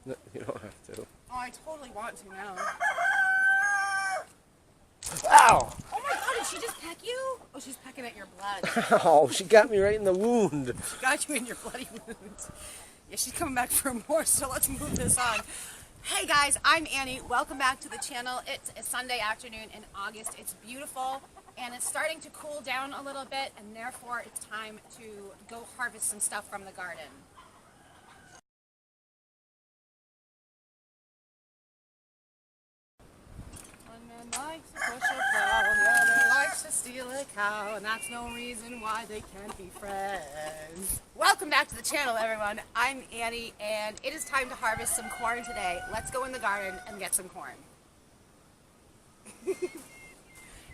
No, you don't have to. Oh, I totally want to now. Ow! Oh my god, did she just peck you? Oh, she's pecking at your blood. Ow, she got me right in the wound. She got you in your bloody wound. Yeah, she's coming back for more, so let's move this on. Hey guys, I'm Annie. Welcome back to the channel. It's a Sunday afternoon in August. It's beautiful and it's starting to cool down a little bit, and therefore it's time to go harvest some stuff from the garden. One man likes to push a plow, the other likes to steal a cow, and that's no reason why they can't be friends. Welcome back to the channel, everyone. I'm Annie, and it is time to harvest some corn today. Let's go in the garden and get some corn.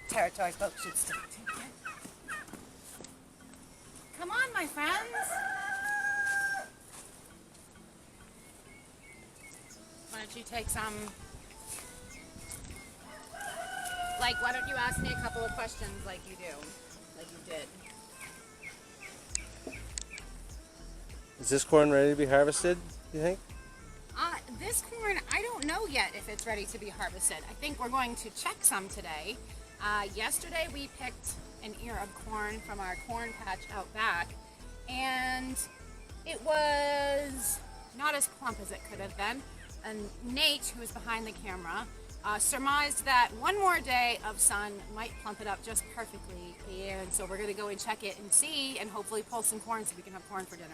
Territory folks should stick to it. Come on, my friends. Why don't you take some... Like, why don't you ask me a couple of questions like you do, like you did. Is this corn ready to be harvested, you think? This corn, I don't know yet if it's ready to be harvested. I think we're going to check some today. Yesterday we picked an ear of corn from our corn patch out back, and it was not as plump as it could have been. And Nate, who is behind the camera, surmised that one more day of sun might plump it up just perfectly, and so we're going to go and check it and see, and hopefully pull some corn so we can have corn for dinner.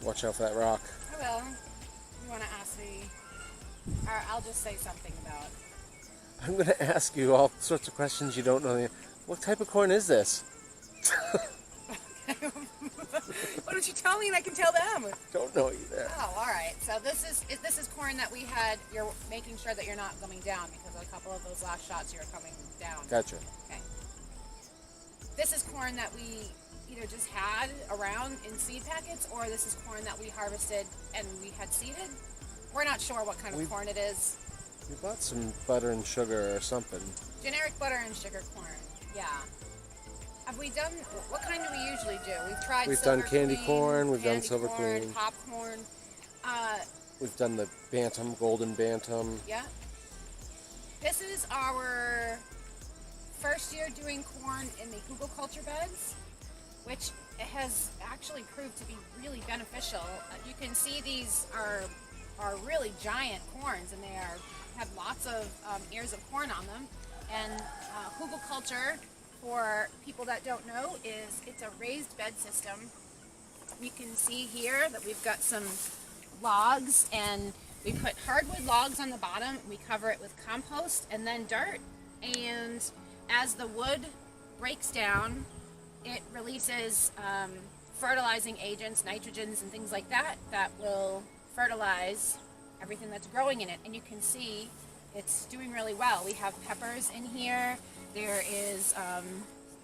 Watch out for that rock. I will. You want to ask me? Or I'll just say something about. I'm going to ask you all sorts of questions you don't know. What type of corn is this? Why don't you tell me and I can tell them? Don't know either. Oh, all right. So this is corn that we had. You're making sure that you're not coming down because a couple of those last shots you're coming down. Gotcha. Okay. This is corn that we either just had around in seed packets, or this is corn that we harvested and we had seeded. We're not sure what kind of corn it is. We bought some butter and sugar or something. Generic butter and sugar corn. Yeah. Have we done, what kind do we usually do? We've done candy corn, we've done silver queen, popcorn. We've done the bantam, golden bantam. Yeah. This is our first year doing corn in the hugelkultur beds, which has actually proved to be really beneficial. You can see these are really giant corns, and they have lots of ears of corn on them. And hugelkultur, for people that don't know, it's a raised bed system. You can see here that we've got some logs, and we put hardwood logs on the bottom. We cover it with compost and then dirt, and as the wood breaks down, it releases fertilizing agents, nitrogens and things like that, that will fertilize everything that's growing in it. And you can see it's doing really well. We have peppers in here. There is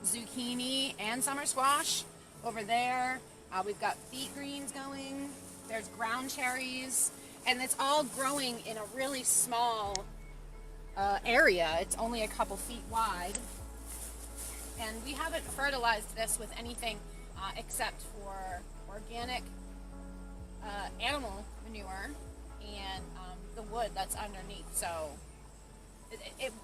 zucchini and summer squash over there. We've got beet greens going. There's ground cherries. And it's all growing in a really small area. It's only a couple feet wide. And we haven't fertilized this with anything except for organic animal manure and the wood that's underneath. So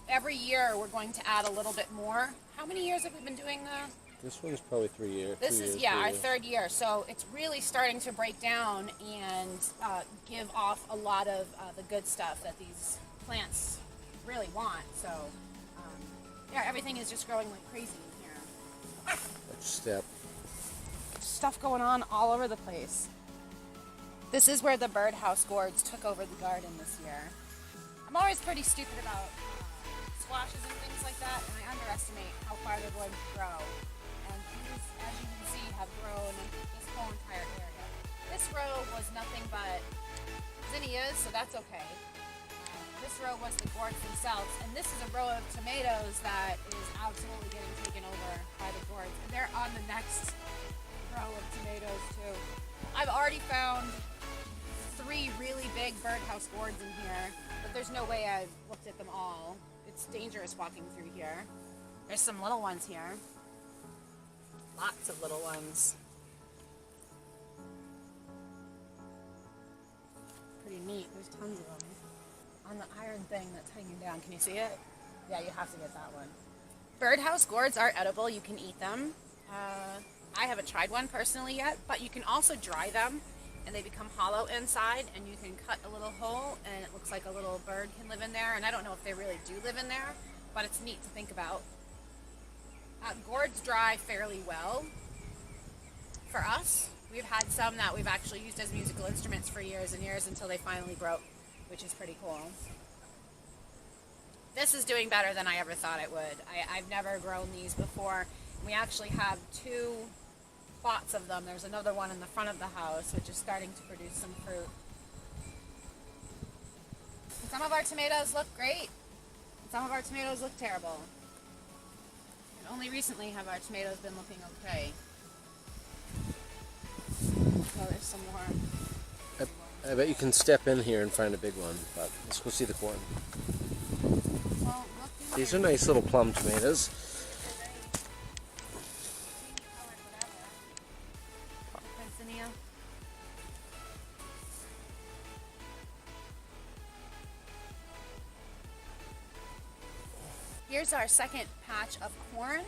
every year we're going to add a little bit more. How many years have we been doing that? This one's probably 3 years. This is, yeah, our third year. So it's really starting to break down and give off a lot of the good stuff that these plants really want. So yeah, everything is just growing like crazy in here. Watch step. Stuff going on all over the place. This is where the birdhouse gourds took over the garden this year. I'm always pretty stupid about squashes and things like that, and I underestimate how far they're going to grow. And these, as you can see, have grown this whole entire area. This row was nothing but zinnias, so that's okay. This row was the gourds themselves, and this is a row of tomatoes that is absolutely getting taken over by the gourds. And they're on the next row of tomatoes too. I've already found 3 really big birdhouse gourds in here, but there's no way I've looked at them all. It's dangerous walking through here. There's some little ones here. Lots of little ones. Pretty neat. There's tons of them. On the iron thing that's hanging down. Can you see it? Yeah, you have to get that one. Birdhouse gourds are edible. You can eat them. I haven't tried one personally yet, but you can also dry them and they become hollow inside, and you can cut a little hole and it looks like a little bird can live in there. And I don't know if they really do live in there, but it's neat to think about. Gourds dry fairly well for us. We've had some that we've actually used as musical instruments for years and years until they finally broke, which is pretty cool. This is doing better than I ever thought it would. I've never grown these before. We actually have 2 plots of them. There's another one in the front of the house, which is starting to produce some fruit. And some of our tomatoes look great, and some of our tomatoes look terrible. And only recently have our tomatoes been looking okay. Oh, there's some more. I bet you can step in here and find a big one, but let's go see the corn. Well, These are nice little plum tomatoes. Here's our second patch of corn.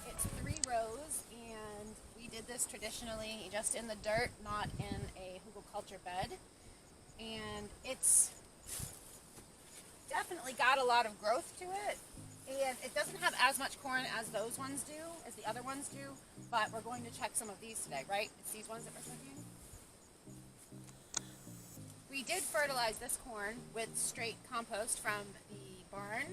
It's 3 rows, and we did this traditionally just in the dirt, not in a hugelkultur bed. And it's definitely got a lot of growth to it. And it doesn't have as much corn as those ones do, as the other ones do, but we're going to check some of these today, right? It's these ones that we're checking. We did fertilize this corn with straight compost from the barn,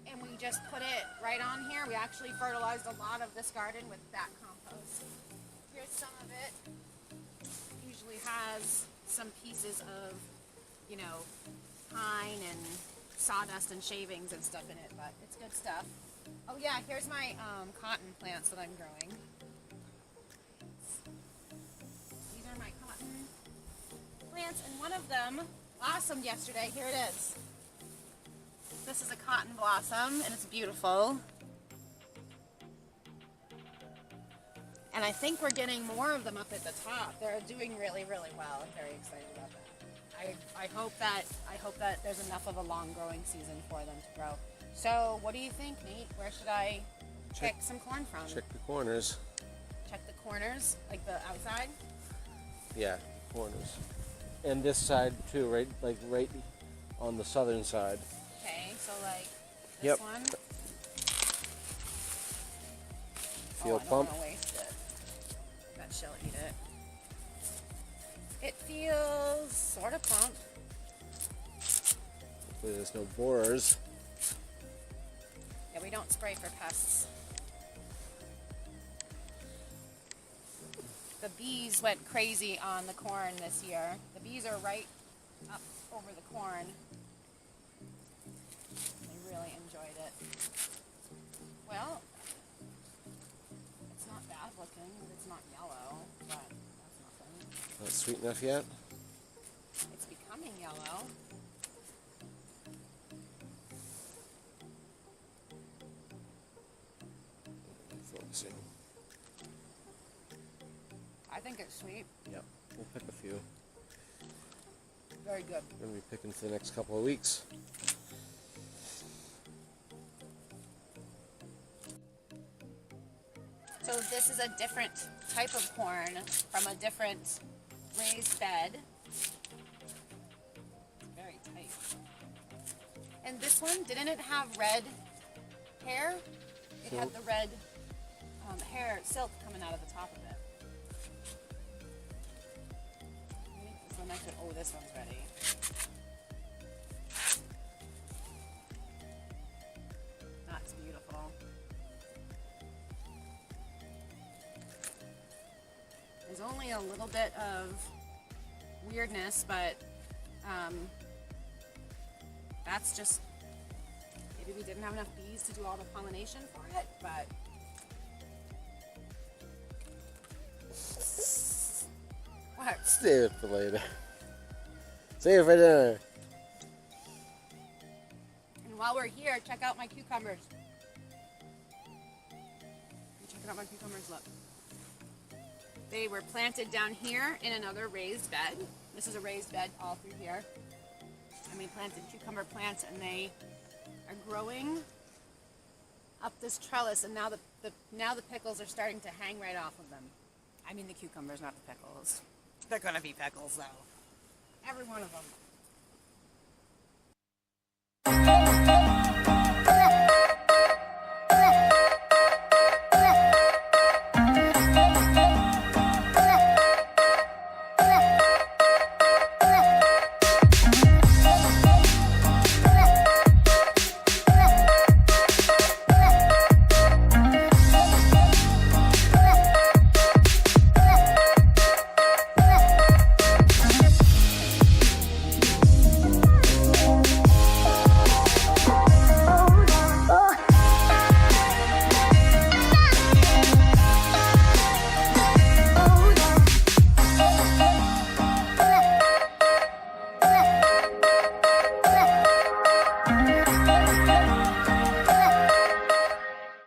and we just put it right on here. We actually fertilized a lot of this garden with that compost. Here's some of it. Usually has some pieces of, you know, pine and sawdust and shavings and stuff in it, but it's good stuff. Oh yeah, here's my cotton plants that I'm growing. These are my cotton plants, and one of them blossomed yesterday. Here it is. This is a cotton blossom, and it's beautiful. And I think we're getting more of them up at the top. They're doing really, really well. I'm very excited about that. I hope that there's enough of a long growing season for them to grow. So, what do you think, Nate? Where should I pick some corn from? Check the corners. Check the corners, like the outside? Yeah, corners. And this side too, right? Like right on the southern side. Okay, so like this one. Feel I don't plump? want to waste it. Bet she'll eat it. It feels sort of plump. Hopefully there's no borers. Yeah, we don't spray for pests. The bees went crazy on the corn this year. The bees are right up over the corn. They really enjoyed it. Well, it's not bad looking. It's not yellow, but that's nothing. Not sweet enough yet? It's becoming yellow. Focusing. I think it's sweet. Yep, we'll pick a few. Very good. We're going to be picking for the next couple of weeks. So this is a different type of corn from a different raised bed. Very tight. And this one, didn't it have red hair? It had the red hair, silk coming out of the top of it. I think this one next to it. Oh, this one's ready. That's beautiful. There's only a little bit of weirdness, but that's just, maybe we didn't have enough bees to do all the pollination for it, but What? Save it for later. Save it for dinner. And while we're here, check out my cucumbers. Check out my cucumbers, look. They were planted down here in another raised bed. This is a raised bed all through here. And we planted cucumber plants, and they are growing up this trellis, and now the pickles are starting to hang right off of them. I mean the cucumbers, not the pickles. They're gonna be pickles though. Every one of them.